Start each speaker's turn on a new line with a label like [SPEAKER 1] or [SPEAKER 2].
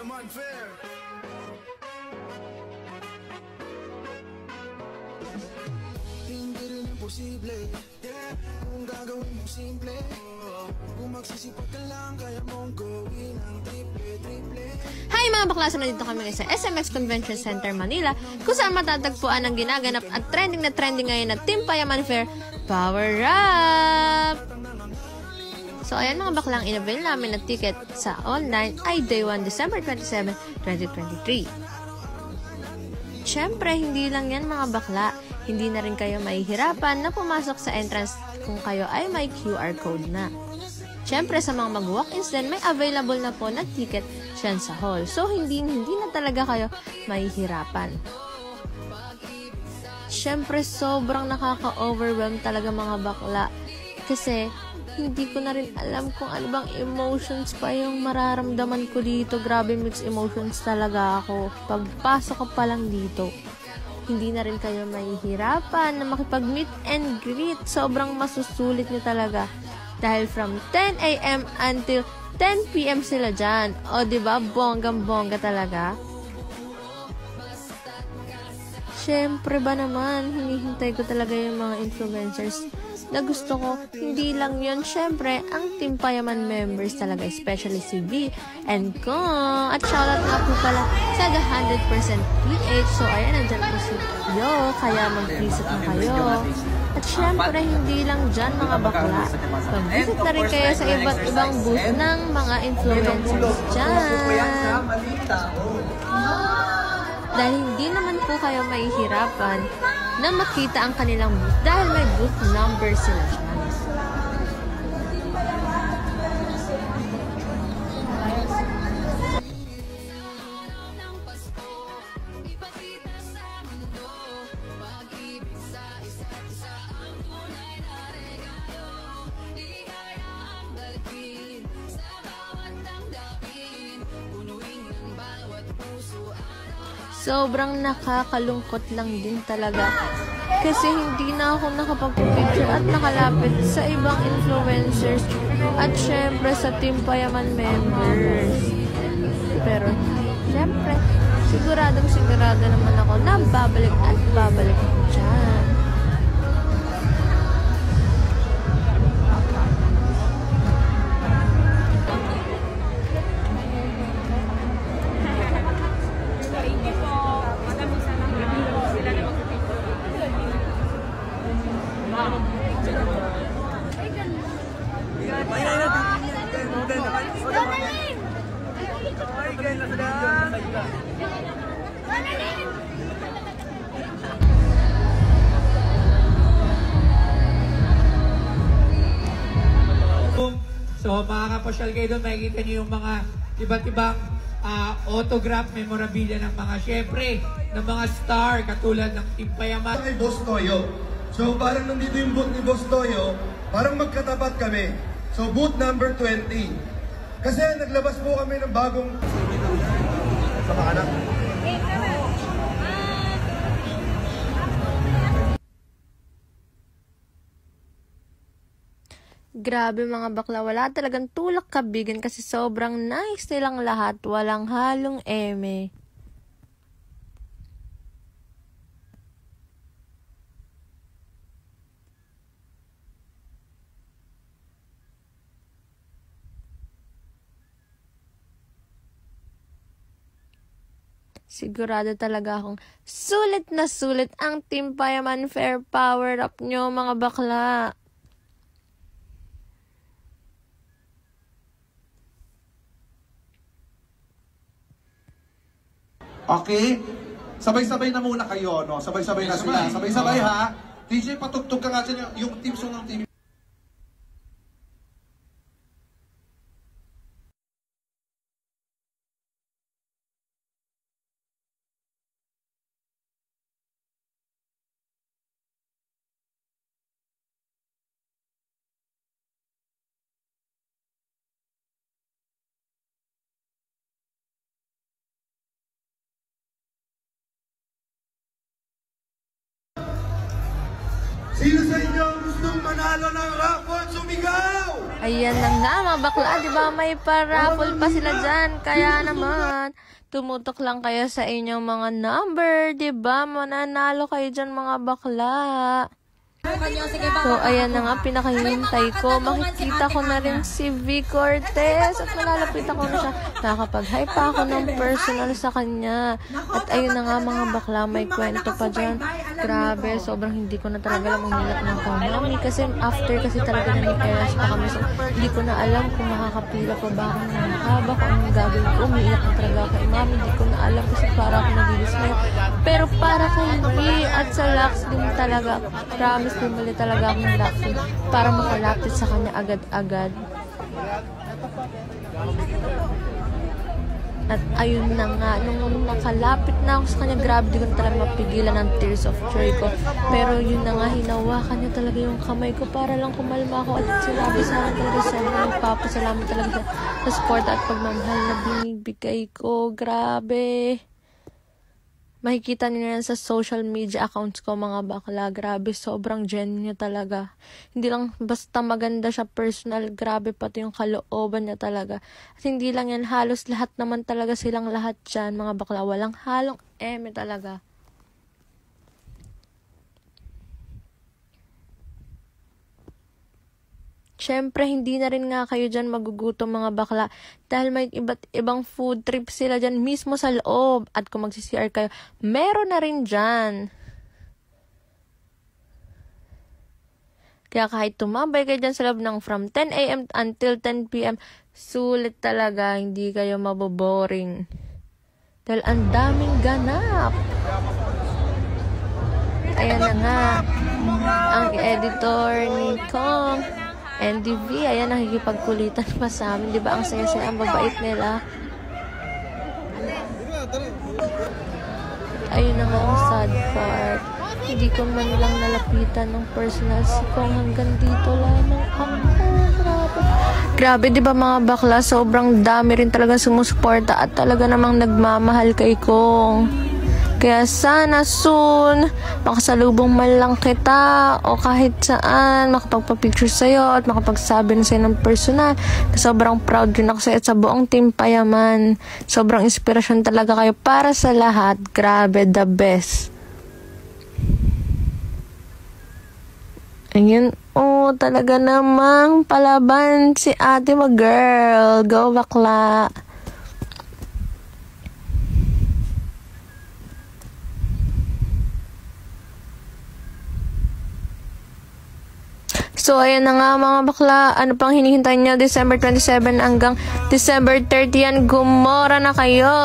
[SPEAKER 1] Payaman Fair. Hindi rin imposible, yeah. Kung gagawin mo simple, kung magsisipag ka lang, kaya mong gawin ang triple.
[SPEAKER 2] Hi mga bakla! Nandito kami sa SMX Convention Center, Manila, kung saan matatagpuan ang ginaganap at trending na trending ngayon na Team Payaman Fair Power Up! So ayan mga baklang, in-avail namin na ticket sa online ay Day 1, December 27, 2023. Siyempre, hindi lang yan mga bakla. Hindi na rin kayo mahihirapan na pumasok sa entrance kung kayo ay may QR code na. Siyempre, sa mga mag-walk-ins din, may available na po na ticket dyan sa hall. So, hindi na talaga kayo mahihirapan. Siyempre, sobrang nakaka-overwhelm talaga mga bakla. Kasi, hindi ko na rin alam kung ano bang emotions pa yung mararamdaman ko dito. Grabe, mixed emotions talaga ako. Pagpasok ko pa lang dito, hindi na rin kayo mahihirapan na makipag-meet and greet. Sobrang masusulit nyo talaga. Dahil from 10 a.m. until 10 p.m. sila dyan. O, diba? Bonggang-bongga talaga. Siyempre ba naman, hinihintay ko talaga yung mga influencers na gusto ko. Hindi lang yun, syempre, ang Team Payaman members talaga, especially si V and Kong. At shoutout nga po pala sa The 100% PH. So, ayan, nandyan po si Yo, kaya mag-visit na kayo. At syempre, hindi lang dyan mga bakla. Mag-visit na rin kayo sa iba't ibang booth ng mga influencers dyan. Dahil hindi naman po kayo mahihirapan na makita ang kanilang booth dahil may booth number sila dyan. Sobrang nakakalungkot lang din talaga kasi hindi na ako nakapag-picture at nakalapit sa ibang influencers at syempre sa Team Payaman members. Pero syempre, sigurado naman ako na babalik at babalik dyan.
[SPEAKER 3] So makakapasyal kayo doon, makikita nyo yung mga iba't ibang autograph memorabilia ng mga, syempre, ng mga star katulad ng Team Payaman.
[SPEAKER 4] Kay Boss Toyo. So parang nandito yung booth ni Boss Toyo, parang magkatapat kami. So booth number 20. Kasi naglabas po kami ng bagong... Sa kanan.
[SPEAKER 2] Grabe mga bakla, wala talagang tulak kabigan kasi sobrang nice nilang lahat, walang halong eme. Sigurado talaga akong sulit na sulit ang Team Payaman Fair Power Up nyo mga bakla.
[SPEAKER 5] Okay? Sabay-sabay na muna kayo, no? Sabay-sabay na sila. Sabay-sabay ha. DJ, patugtog ka nga dyan yung team song ng team.
[SPEAKER 4] Sino sa inyo ang gustong manalo ng raffle? Sumigaw!
[SPEAKER 2] Ayan na nga mga bakla, di ba may pa-raffle pa sila dyan. Kaya naman, tumutok lang kayo sa inyong mga number, di ba? Mananalo kayo dyan mga bakla. So, ayan na nga, pinakahintay ko. Makikita ko na rin si V. Cortez at malalapit ako na siya. Nakakapag-hi pa ako ng personal sa kanya. At ayun na nga mga bakla, may kwento pa dyan. Grabe, sobrang hindi ko na talaga alam ang hilak ng mami. Kasi after kasi talaga na ni Eras pa kami. So, hindi ko na alam kung makakapila pa ba ako ng mahaba, kung anong gagawin ko. Umiiyak na talaga kay mami. Hindi ko na alam kasi para ako nag-dismay. Pero para kay V at sa Lux din talaga, promise bumili talaga ako ng Lux para makalapit sa kanya agad-agad. At ayun na nga, nung nakalapit na ako sa kanya, grabe, di ko na talaga mapigilan ng tears of joy ko. Pero yun na nga, hinawakan niya talaga yung kamay ko para lang kumalma ako. At sinabi sa akin talaga, sobrang nagpapasalamat talaga sa support at pagmamahal na binibigay ko. Grabe. Makikita niyo yan sa social media accounts ko mga bakla. Grabe, sobrang genuine niya talaga. Hindi lang basta maganda siya personal, grabe pati yung kalooban niya talaga. At hindi lang yan, halos lahat naman talaga silang lahat dyan mga bakla. Walang halong eme talaga. Siyempre, hindi na rin nga kayo dyan magugutom mga bakla dahil may iba't ibang food trip sila dyan mismo sa loob. At kung magsi-CR kayo, meron na rin dyan. Kaya kahit tumambay kayo dyan sa loob ng from 10 a.m. until 10 p.m., sulit talaga, hindi kayo maboboring. Dahil ang daming ganap. Ayan na nga, ang editor ni Kong NDV, ayan, nakikipagkulitan pa sa amin. Diba, ang saya-saya, ang babait nila. Ayun na nga ang sad part. Hindi ko man lang nalapitan ng personal si Kong. Hanggang dito lamang ako. Grabe, diba mga bakla? Sobrang dami rin talaga sumusuporta at talaga namang nagmamahal kay Kong. Kaya sana soon, makasalubong man lang kita o kahit saan, makapagpa-picture sa'yo at makapagsabi na sa'yo ng personal. Sobrang proud rin ako sa'yo at sa buong team Payaman. Sobrang inspirasyon talaga kayo para sa lahat. Grabe, the best. Ayun, oh, talaga namang palaban si ate mo, girl. Go bakla. So, ayan na nga mga bakla. Ano pang hinihintay nyo? December 27 hanggang December 30 yan. Gumora na kayo!